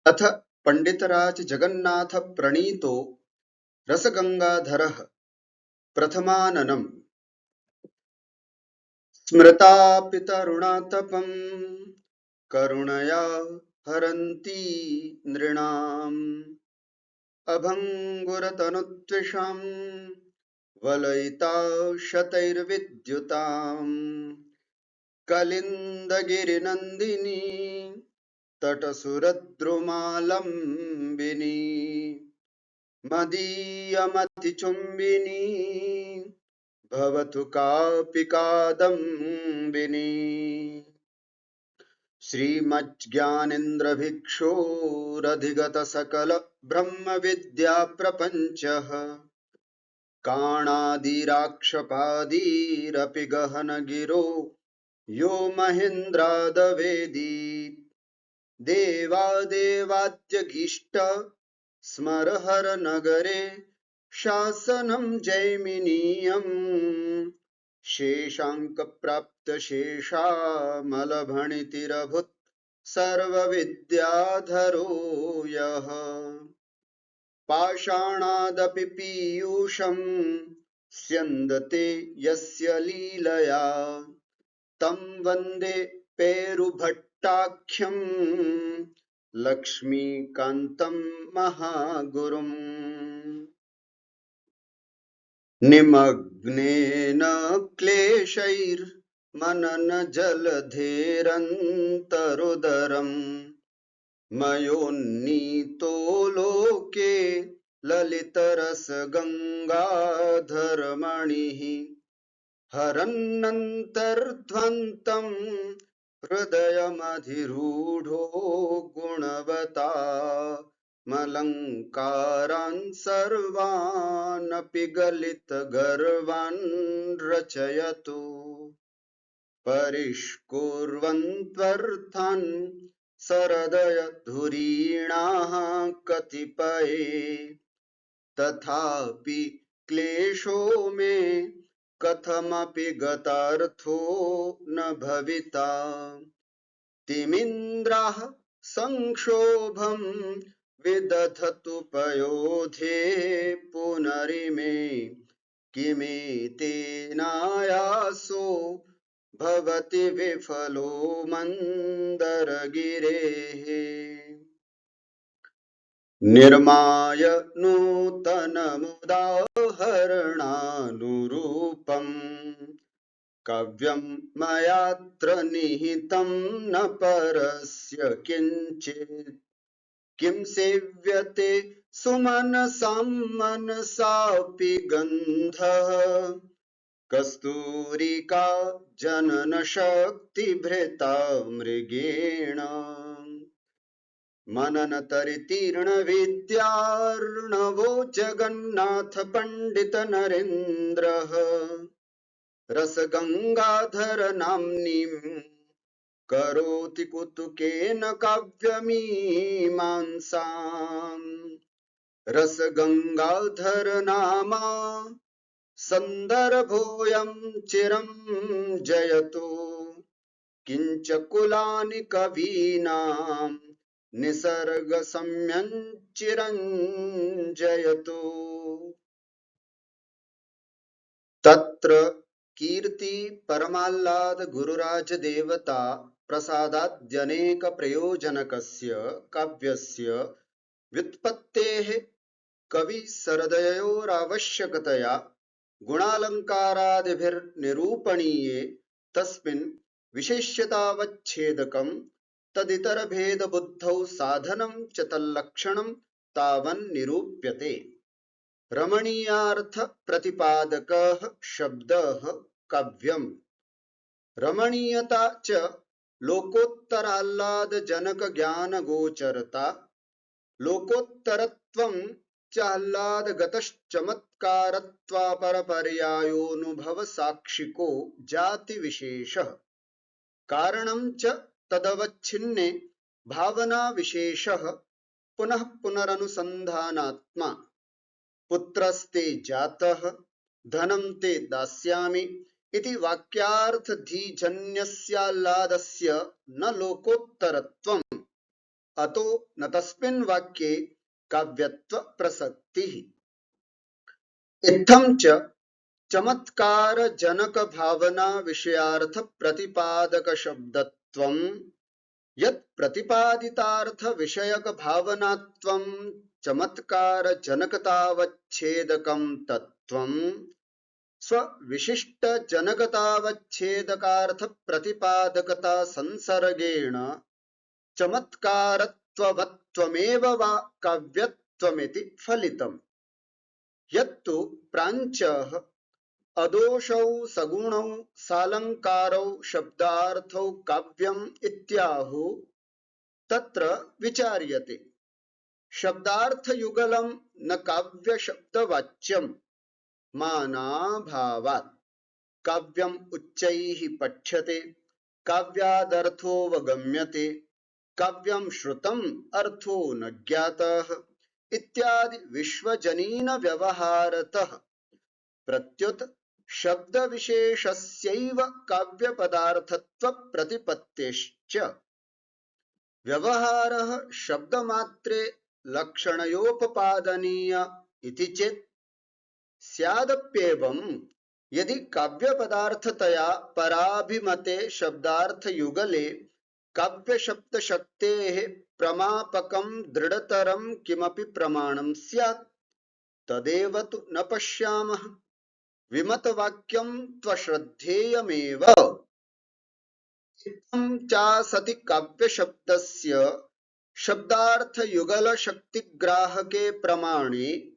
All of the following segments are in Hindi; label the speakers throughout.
Speaker 1: अथ पंडितराज जगन्नाथ प्रणीतो रसगंगाधरः प्रथमाननम् स्मृतापितरुणातपं करुणया हरन्ती नृणाम् अभङ्गुरतनुत्विषां वलयिता शतैर्विद्युताम् कलिन्दगिरिनन्दिनी तटसुरद्रुमालम्बिनी मदीयमतिचुम्बिनी भवतु कापि कादम्बिनी। श्रीमज्ञानेन्द्रभिक्षोरधिगत सकल ब्रह्म विद्या प्रपञ्चः काणादिराक्षपादिरपि गहन गिरो यो महेन्द्रादवेदीत् देवादेवाद्यगीष्ट स्मरहर नगरे शासनं जैमिनीयम् शेषाङ्कप्राप्तशेषामलभणितिरभूत् सर्वविद्याधरो यः पाषाणादपि पीयूषं स्यन्दते यस्य लीलया तं वन्दे पेरुभट्टाख्यं लक्ष्मीकान्तं महागुरुम्। निमग्नेन क्लेशैर्मननजलधेरन्तरुदरम् मयोन्नीतो लोके ललितरसगङ्गाधरमणिः हरन्नन्तर्ध्वन्तं हृदयमधिरूढो गुणवता मलङ्कारान् सर्वानपि गलितगर्वान् रचयतु परिष्कुर्वन्त्वर्थान् सरदय धुरीणाः कतिपये तथापि क्लेशो मे कथमपि गतार्थो न भविता तिमिन्द्राः संक्षोभं विदधतु पयोधे पुनरिमे किमेतेनायासो भवति विफलो मन्दरगिरेः निर्माय नूतनमुदाहरणानुरूपम् काव्यं मयात्र निहितं न परस्य किञ्चित् किं सेव्यते सुमनसां मनसापि गन्धः कस्तूरिका जननशक्तिभृता मृगेण मननतरितीर्णविद्यार्णवो जगन्नाथ पंडित नरेन्द्रः रसगंगाधर नाम्नीं करोति कुतुकेन काव्यमीमांसाम् रसगंगाधर नामा सन्दर्भोऽयं चिरं जयतु किंच कुलानि कवीनां निसर्ग चिरञ्जयतु। तत्र कीर्ति परमाह्लाद गुरुराज देवता प्रसादाद्यनेक प्रयोजनकस्य काव्यस्य व्युत्पत्तेः कवि सरदयोरावश्यकतया गुणालंकारादिभिर्निरूपणीये तस्मिन् विशेष्यतावच्छेदकं तदितरभेदबुद्धौ साधनं च तल्लक्षणं तावन्निरूप्यते। रमणीयार्थ प्रतिपादकः शब्दः काव्यम् रमणीयता च लोकोत्तराह्लादजनक ज्ञानगोचरता लोकोत्तरत्वं च आह्लादगतश्चमत्कारत्वापरपर्यायोऽनुभव साक्षिको जातिविशेषः कारणं च तदवच्छिन्ने भावनाविशेषः पुनः पुनरनुसन्धानात्मा पुत्रस्ते जातः धनं ते दास्यामि इति वाक्यार्थधीजन्यस्याह्लादस्य न लोकोत्तरत्वम् अतो न तस्मिन् वाक्ये काव्यत्व प्रसक्तिः। इत्थं च चमत्कार जनक भावना विषयार्थ प्रतिपादक शब्दत्वं यत् प्रतिपादितार्थ विषयक भावनात्वं चमत्कार जनकतावच्छेदकं तत्त्वं स्व जनकतावच्छेदकार्थ प्रतिपादकता संसर्गेण चमत्कारत्ववत्त्वमेव वा काव्यत्वमिति फलितम्। यत्तु प्राञ्चः अदोषौ सगुणौ सालंकारौ शब्दार्थौ काव्यम् इत्याहुः तत्र विचार्यते। शब्दार्थयुगलं न काव्यशब्दवाच्यं मानाभावात्। काव्यम् उच्चैः पठ्यते, काव्यादर्थोऽवगम्यते, काव्यं श्रुतम् अर्थो न ज्ञातः इत्यादि विश्वजनीन व्यवहारतः प्रत्युत शब्द विशेषस्यैव काव्यपदार्थत्व प्रतिपत्तेश्च व्यवहारः शब्दमात्रे लक्षणयोपपादनीय इति चेत् स्यादप्येवम् यदि काव्यपदार्थतया पराभिमते शब्दार्थयुगले काव्यशब्दशक्तेः प्रमापकं दृढतरं किमपि प्रमाणं स्यात् तदेव तु न पश्यामः। विमतवाक्यं त्वश्रद्धेयमेव। इत्थं चासति काव्यशब्दस्य शब्दार्थयुगलशक्तिग्राहके प्रमाणे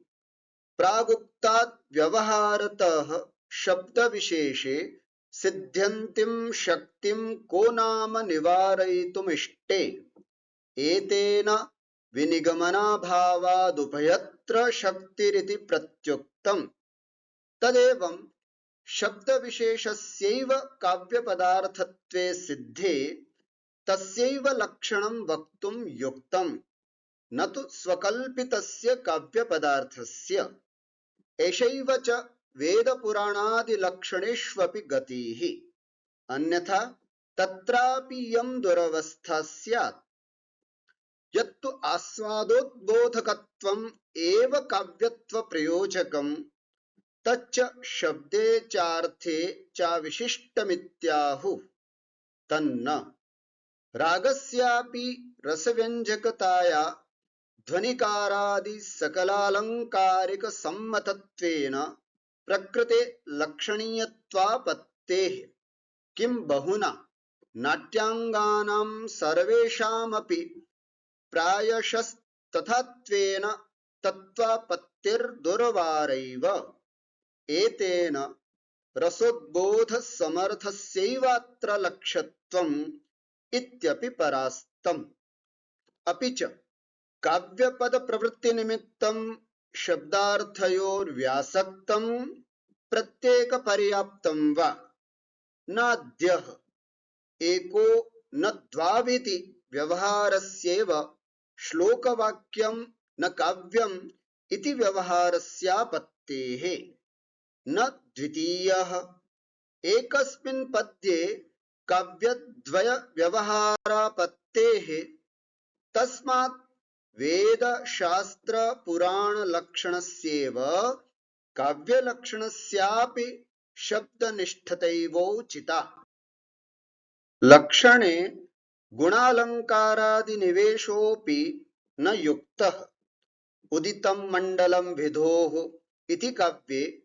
Speaker 1: प्रागुक्तात् व्यवहारतः शब्दविशेषे सिद्ध्यन्तीं शक्तिं को नाम निवारयितुमिष्टे। एतेन विनिगमनाभावादुभयत्र शक्तिरिति प्रत्युक्तम्। तदेवं शब्दविशेषस्यैव काव्यपदार्थत्वे सिद्धे तस्यैव लक्षणं वक्तुं युक्तम्, न तु स्वकल्पितस्य काव्यपदार्थस्य। एषैव च वेदपुराणादिलक्षणेष्वपि गतिः। अन्यथा तत्रापि इयं दुरवस्था स्यात्। यत्तु आस्वादोद्बोधकत्वम् एव काव्यत्वप्रयोजकम् तच्च शब्दे चार्थे चाविशिष्टमित्याहुः तन्न। रागस्यापि रसव्यञ्जकताया ध्वनिकारादि सकलालंकारिक सम्मतत्वेन प्रकृते लक्षणीयत्वापत्तेः किं बहुना नाट्याङ्गानां सर्वेषामपि प्रायशस्तथात्वेन तत्त्वापत्तिर्दुर्वारैव। एतेन रसोद्बोधसमर्थस्यैवात्र लक्ष्यत्वम् इत्यपि परास्तम्। अपि च काव्यपदप्रवृत्तिनिमित्तं शब्दार्थयोर्व्यासक्तं प्रत्येकपर्याप्तं वा नाद्यः एको न द्वाविति व्यवहारस्यैव श्लोकवाक्यं न काव्यम् इति व्यवहारस्यापत्तेः न द्वितीयः। एकस्मिन् पद्ये काव्यद्वय व्यवहारापत्तेः तस्मात् वेदशास्त्र पुराण लक्षणस्यैव काव्यलक्षणस्यापि शब्दनिष्ठतैवोचिता। लक्षणे गुणालंकारादिनिवेशोऽपि न युक्तः। उदितं मण्डलं विधोः इति काव्ये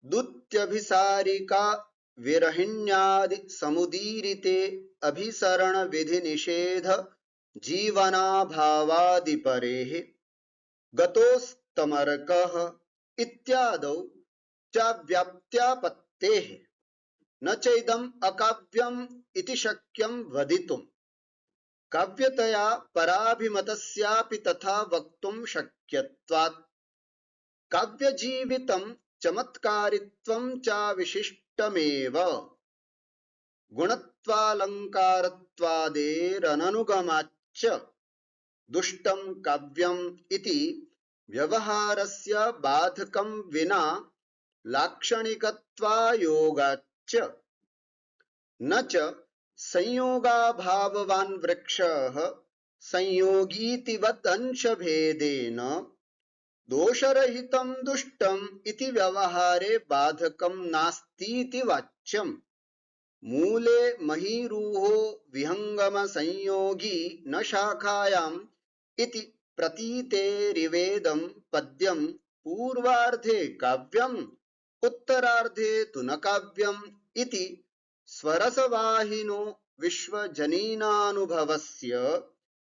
Speaker 1: दुत्यभिसारिका विरहिण्यादि समुदीरिते अभिसरण विधि निषेध जीवनाभावादिपरेः गतोस्तमर्कः इत्यादौ चाव्याप्त्यापत्तेः न चैदम् अकाव्यम् इति शक्यं वदितुम्। काव्यतया पराभिमतस्यापि तथा वक्तुं शक्यत्वात्। काव्यजीवितं चमत्कारित्वं चाविशिष्टमेव। गुणत्वालंकारत्वादेरननुगमाच्च दुष्टं काव्यम् इति व्यवहारस्य बाधकं विना लाक्षणिकत्वायोगाच्च। न च संयोगाभाववान् वृक्षः संयोगीतिवत् अंशभेदेन दोषरहितं दुष्टम् इति व्यवहारे बाधकं नास्तीति वाच्यम्। मूले महीरुहो विहंगम संयोगी न शाखायाम् इति प्रतीतेरिवेदं पद्यं पूर्वार्धे काव्यम् उत्तरार्धे तु न काव्यम् इति स्वरसवाहिनो विश्वजनीनानुभवस्य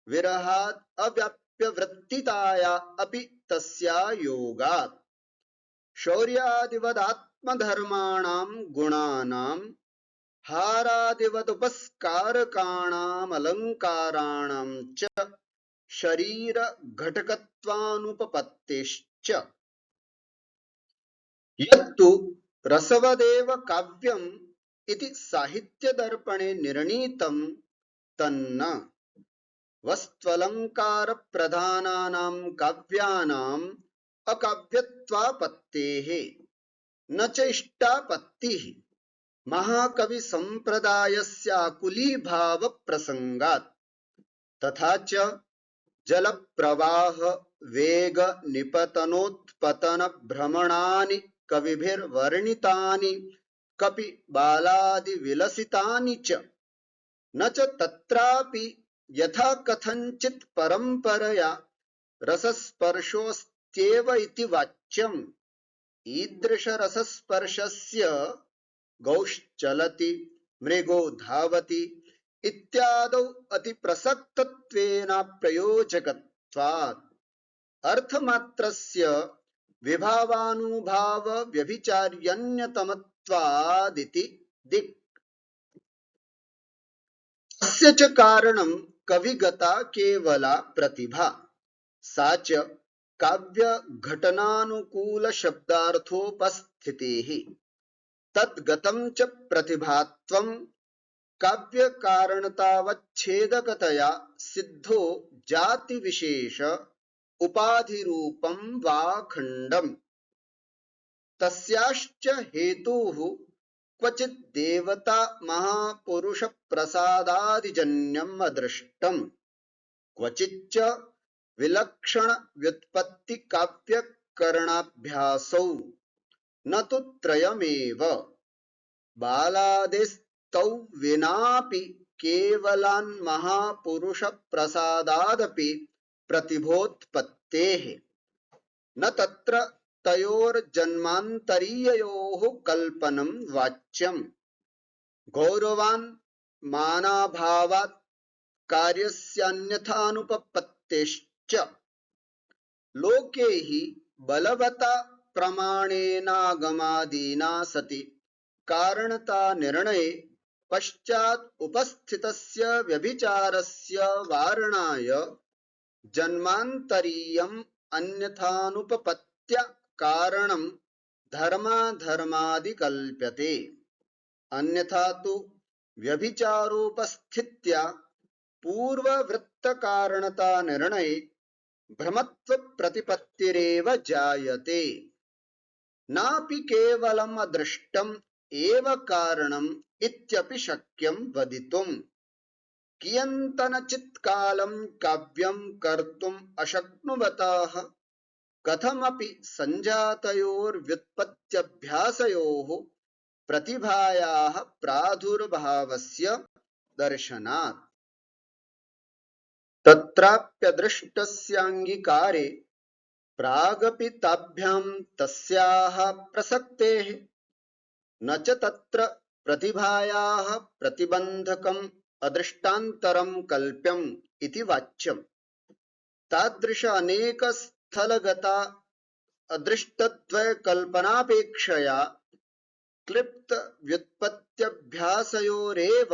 Speaker 1: विरहात् अव्याप्यवृत्तिताया अपि तस्या योगात् शौर्यादिवदात्मधर्माणां गुणानां हारादिवदुपस्कारकाणामलङ्काराणां च शरीर घटकत्वानुपपत्तेश्च यत्तु रसवदेव काव्यम् इति साहित्यदर्पणे निर्णीतं तन्न वस्त्वलङ्कारप्रधानानां काव्यानाम् अकाव्यत्वापत्तेः न च इष्टापत्तिः महाकविसम्प्रदायस्याकुलीभावप्रसङ्गात् तथा च जलप्रवाह वेग निपतनोत्पतन भ्रमणानि कविभिर्वर्णितानि कपिबालादिविलसितानि च न च तत्रापि यथा कथञ्चित् परम्परया रसस्पर्शोऽस्त्येव इति वाच्यम्। ईदृशरसस्पर्शस्य गौश्चलति मृगो धावति इत्यादौ अतिप्रसक्तत्वेनाप्रयोजकत्वात् अर्थमात्रस्य विभावानुभाव व्यभिचार्यन्यतमत्वादिति दिक्। तस्य च कारणं कविगता केवला प्रतिभा सा च काव्यघटनानुकूलशब्दार्थोपस्थितिः तद्गतं च प्रतिभात्वं काव्यकारणतावच्छेदकतया सिद्धो जातिविशेष उपाधिरूपं वा खण्डम्। तस्याश्च हेतुः क्वचित् देवता महापुरुषप्रसादादिजन्यम् अदृष्टम् क्वचिच्च विलक्षण व्युत्पत्ति काव्यकरणाभ्यासौ न तु त्रयमेव बालादिस्तौ विनापि केवलान् महापुरुषप्रसादादपि प्रतिभोत्पत्तेः न तत्र तयोर्जन्मान्तरीययोः कल्पनं वाच्यम्। गौरवान् मानाभावात् कार्यस्यान्यथानुपपत्तेश्च लोके हि बलवता प्रमाणेनागमादीना सति कारणता निर्णये पश्चात् उपस्थितस्य व्यभिचारस्य वारणाय जन्मान्तरीयम् अन्यथानुपपत्त्या कारणं धर्माधर्मादि कल्प्यते। अन्यथा तु व्यभिचारोपस्थित्या पूर्ववृत्तकारणता निर्णये भ्रमत्व प्रतिपत्तिरेव जायते। नापि केवलम् अदृष्टम् एव कारणम् इत्यपि शक्यं वदितुम्। कियन्तनचित्कालं काव्यं कर्तुम् अशक्नुवतः कथमपि सञ्जातयोर्व्युत्पत्त्यभ्यासयोः प्रतिभायाः प्रादुर्भावस्य दर्शनात् तत्राप्यदृष्टस्याङ्गीकारे प्रागपि ताभ्यां तस्याः प्रसक्तेः न च तत्र प्रतिभायाः प्रतिबन्धकम् अदृष्टान्तरं कल्प्यम् इति वाच्यम्। तादृश अनेकस्थलगता अदृष्टद्वयकल्पनापेक्षया क्लिप्त व्युत्पत्त्यभ्यासयोरेव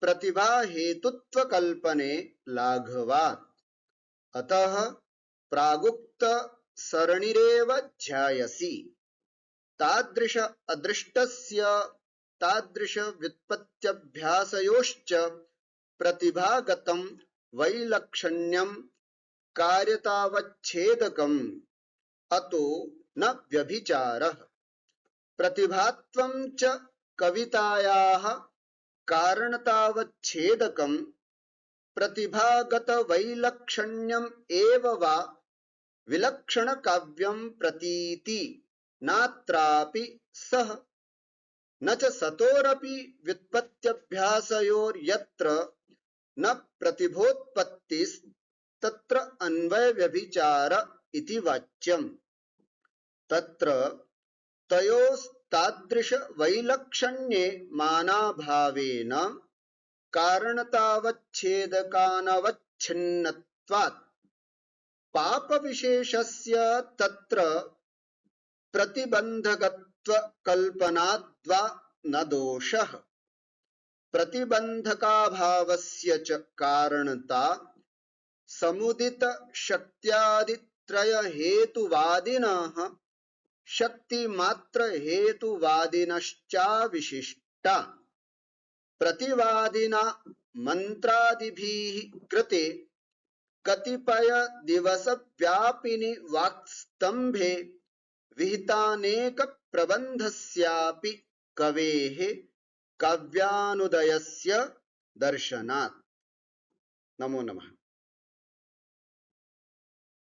Speaker 1: प्रतिभाहेतुत्वकल्पने लाघवात्। अतः प्रागुक्त सरणिरेव ध्यायसि। तादृश अदृष्टस्य तादृश व्युत्पत्त्यभ्यासयोश्च प्रतिभागतं वैलक्षण्यं कार्यतावच्छेदकम् अतो न व्यभिचारः। प्रतिभात्वं च कवितायाः कारणतावच्छेदकं प्रतिभागत वैलक्षण्यम एव वा विलक्षण काव्यम प्रतीति नात्रापि सह न च सतोरपि व्युत्पत्त्यभ्यासयोर्यत्र न प्रतिभोत्पत्तिस्तत्र अन्वय व्यभिचार इति वाच्यम्। तत्र तयोस्तादृश वैलक्षण्ये मानाभावेन कारणतावच्छेदकानवच्छिन्नत्वात् पापविशेषस्य तत्र प्रतिबन्धकत्वकल्पनाद्वा न दोषः। प्रतिबन्धकाभावस्य च कारणता समुदित शक्त्यादित्रय हेतुवादिनः शक्तिमात्र हेतुवादिनश्चाविशिष्टा। प्रतिवादिना मंत्रादिभिः कृते कतिपय दिवस व्यापिनि वाक्स्तंभे विहितानेक प्रबन्धस्यापि कवेः काव्यानुदयस्य दर्शनात्। नमो नमः।